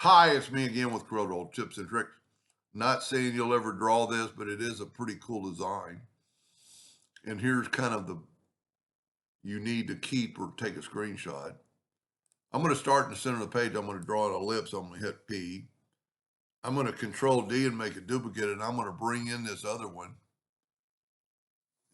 Hi, it's me again with Corel Tips and Tricks. Not saying you'll ever draw this, but it is a pretty cool design. And here's kind of the you need to keep or take a screenshot. I'm going to start in the center of the page. I'm going to draw an ellipse. I'm going to hit P. I'm going to Control D and make a duplicate, and I'm going to bring in this other one.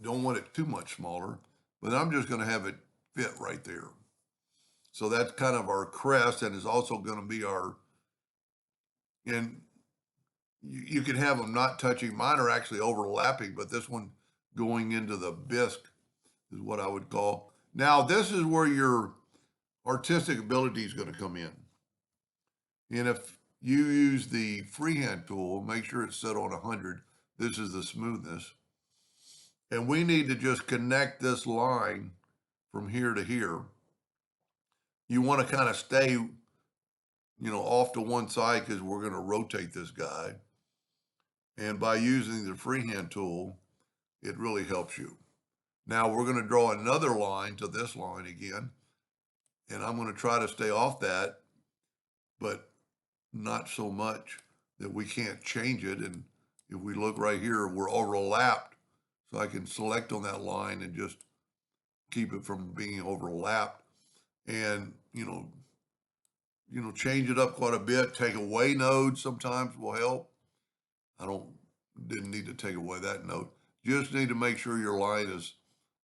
Don't want it too much smaller, but I'm just going to have it fit right there. So that's kind of our crest, and it's also going to be our, and you can have them not touching. Mine are actually overlapping, but this one going into the bisque is what I would call. Now, this is where your artistic ability is going to come in. And if you use the freehand tool, make sure it's set on 100. This is the smoothness. And we need to just connect this line from here to here. You want to kind of stay, off to one side because we're going to rotate this guy. And by using the freehand tool, it really helps you. Now we're going to draw another line to this line again, and I'm going to try to stay off that, but not so much that we can't change it. And if we look right here, we're overlapped. So I can select on that line and just keep it from being overlapped and, change it up quite a bit. Take away nodes sometimes will help. Didn't need to take away that node. Just need to make sure your line is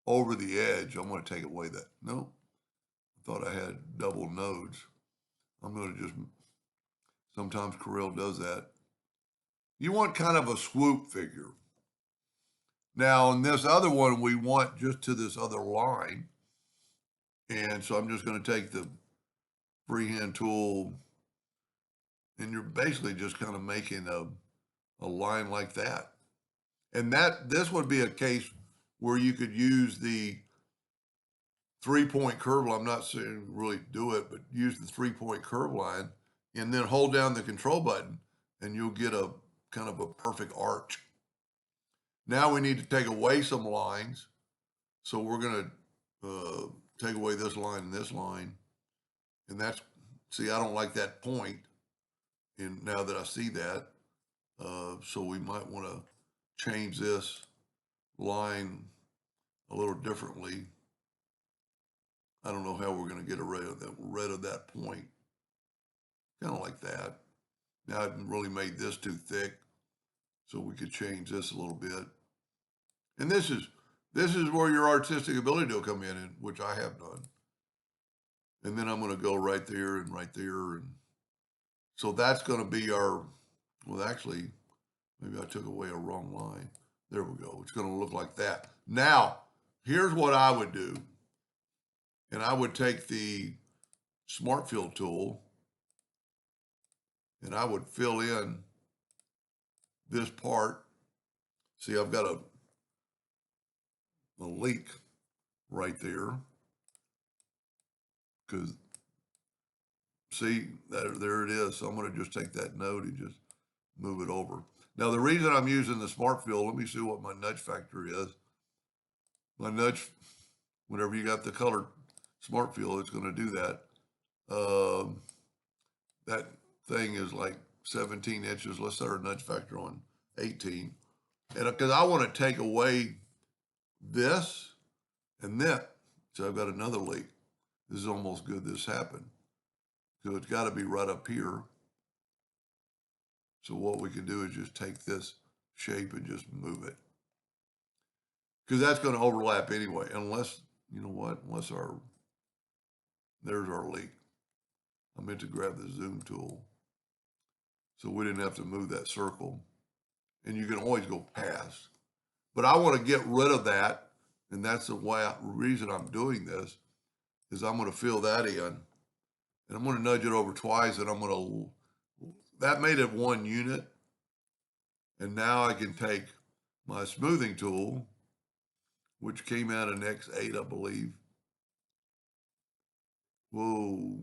over the edge. I'm going to take away that. No, I thought I had double nodes. I'm going to just, sometimes Corel does that. You want kind of a swoop figure. Now, in this other one, we want just to this other line. And so I'm just going to take the freehand tool, and you're basically just kind of making a line like that. And this would be a case where you could use the 3-point curve line. I'm not saying really do it, but use the 3-point curve line and then hold down the control button and you'll get a kind of a perfect arch. Now we need to take away some lines. So we're going to take away this line and this line. And see, I don't like that point. And now that I see that, so we might want to change this line a little differently. I don't know how we're going to get rid of that point. Kind of like that. Now I haven't really made this too thick, so we could change this a little bit. And this is where your artistic ability will come in, which I have done. And then I'm going to go right there and right there. And so that's going to be well, actually, maybe I took away a wrong line. There we go. It's going to look like that. Now, here's what I would do. And I would take the Smart Fill tool and I would fill in this part. See, I've got a leak right there. Because, see, there it is. So I'm going to just take that node and just move it over. Now, the reason I'm using the Smart Fill, let me see what my nudge factor is. My nudge, whenever you got the color Smart Fill, it's going to do that. That thing is like 17 inches. Let's set our nudge factor on 18. And because I want to take away this and that. So I've got another leak. This is almost good this happened. So it's got to be right up here. So what we can do is just take this shape and just move it. Because that's going to overlap anyway, unless, unless there's our leak. I meant to grab the zoom tool. So we didn't have to move that circle. And you can always go past. But I want to get rid of that. And that's the reason I'm doing this is I'm going to fill that in. And I'm going to nudge it over twice. And that made it one unit. And now I can take my smoothing tool, which came out in X8, I believe. Whoa,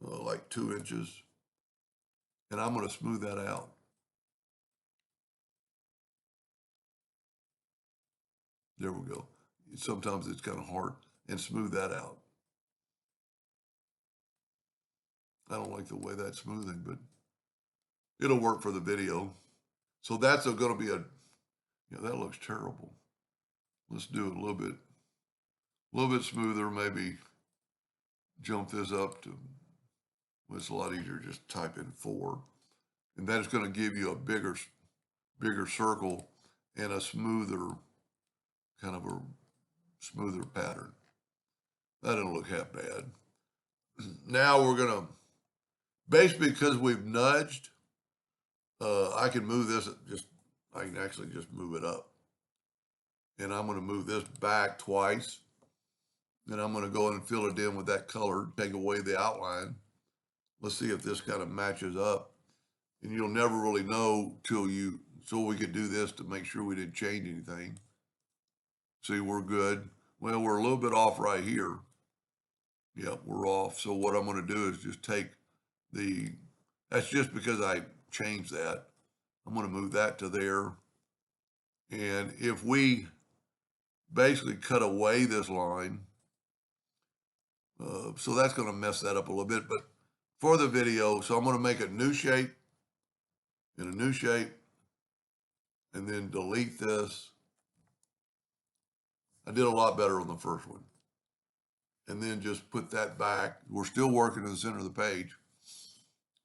like 2 inches. And I'm going to smooth that out. There we go. Sometimes it's kind of hard. And smooth that out. I don't like the way that's smoothing, but it'll work for the video. So that's going to be yeah, that looks terrible. Let's do it a little bit smoother. Maybe jump this up to, well, it's a lot easier. Just type in 4. And that's going to give you a bigger circle and a kind of a smoother pattern. That didn't look half bad. Now we're going to, basically because we've nudged, I can move this, I can actually just move it up. And I'm going to move this back twice. Then I'm going to go in and fill it in with that color, take away the outline. Let's see if this kind of matches up. And you'll never really know so we could do this to make sure we didn't change anything. See, we're good. Well, we're a little bit off right here. Yep, we're off. So what I'm going to do is just take that's just because I changed that. I'm going to move that to there. And if we basically cut away this line, so that's going to mess that up a little bit. But for the video, so I'm going to make a new shape and a new shape and then delete this. I did a lot better on the first one. And then just put that back. We're still working in the center of the page.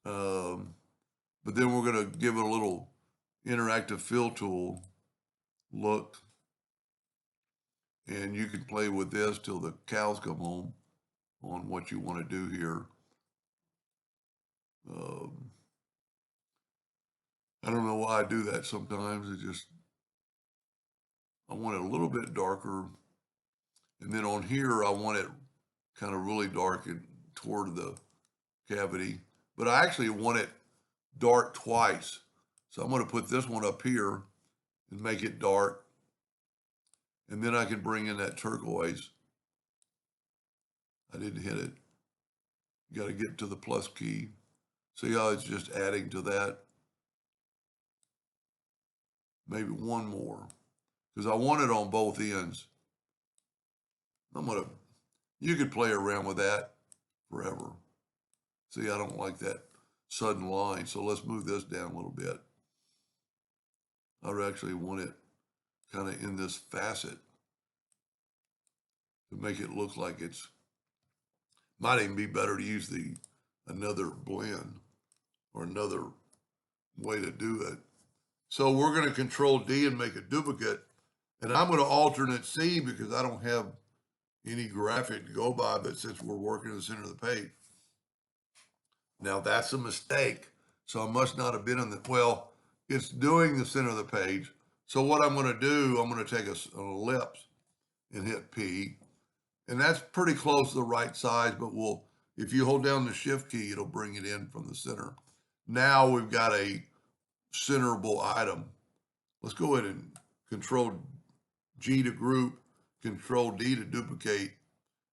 But then we're going to give it a little interactive fill tool look. And you can play with this till the cows come home on what you want to do here. I don't know why I do that sometimes. I want it a little bit darker. And then on here, I want it kind of really dark and toward the cavity. But I actually want it dark twice. So I'm going to put this one up here and make it dark. And then I can bring in that turquoise. I didn't hit it. You got to get to the plus key. See how it's just adding to that? Maybe one more, because I want it on both ends. You could play around with that forever. See, I don't like that sudden line, so let's move this down a little bit. I would actually want it kind of in this facet to make it look like might even be better to use another blend or another way to do it. So we're going to Control D and make a duplicate, and I'm going to alternate C because I don't have any graphic to go by, but since we're working in the center of the page. Now that's a mistake. So I must not have been well, it's doing the center of the page. So what I'm going to do, I'm going to take an ellipse and hit P. And that's pretty close to the right size, but if you hold down the shift key, it'll bring it in from the center. Now we've got a centerable item. Let's go ahead and Control G to group, Control D to duplicate,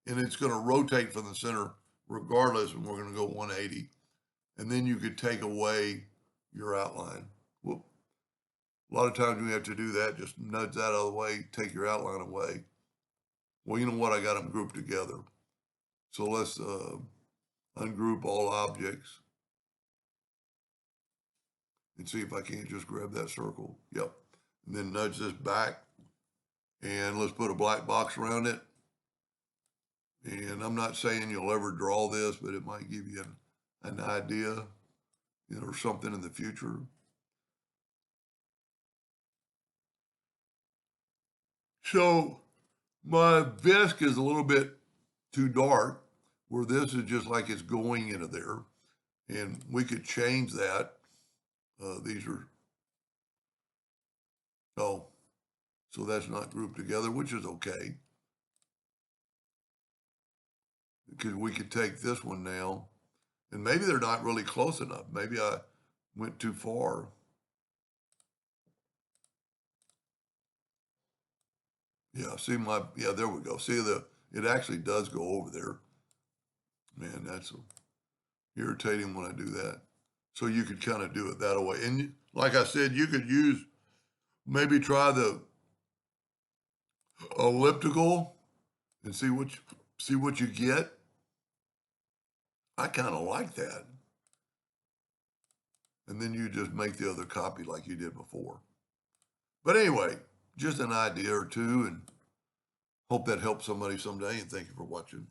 and it's going to rotate from the center regardless, and we're going to go 180. And then you could take away your outline. Whoop. A lot of times we have to do that, just nudge that out of the way, take your outline away. Well, you know what? I got them grouped together. So let's ungroup all objects and see if I can't just grab that circle. Yep. And then nudge this back. And let's put a black box around it. And I'm not saying you'll ever draw this, but it might give you an idea, or something in the future. So my bisque is a little bit too dark, where this is just like it's going into there. And we could change that. So that's not grouped together, which is okay. Because we could take this one now, and maybe they're not really close enough. Maybe I went too far. Yeah, there we go. See, it actually does go over there. Man, that's irritating when I do that. So you could kind of do it that way. And like I said, you could maybe try the elliptical and see what you get. I kind of like that. And then you just make the other copy like you did before. But anyway, just an idea or two, and hope that helps somebody someday, and thank you for watching.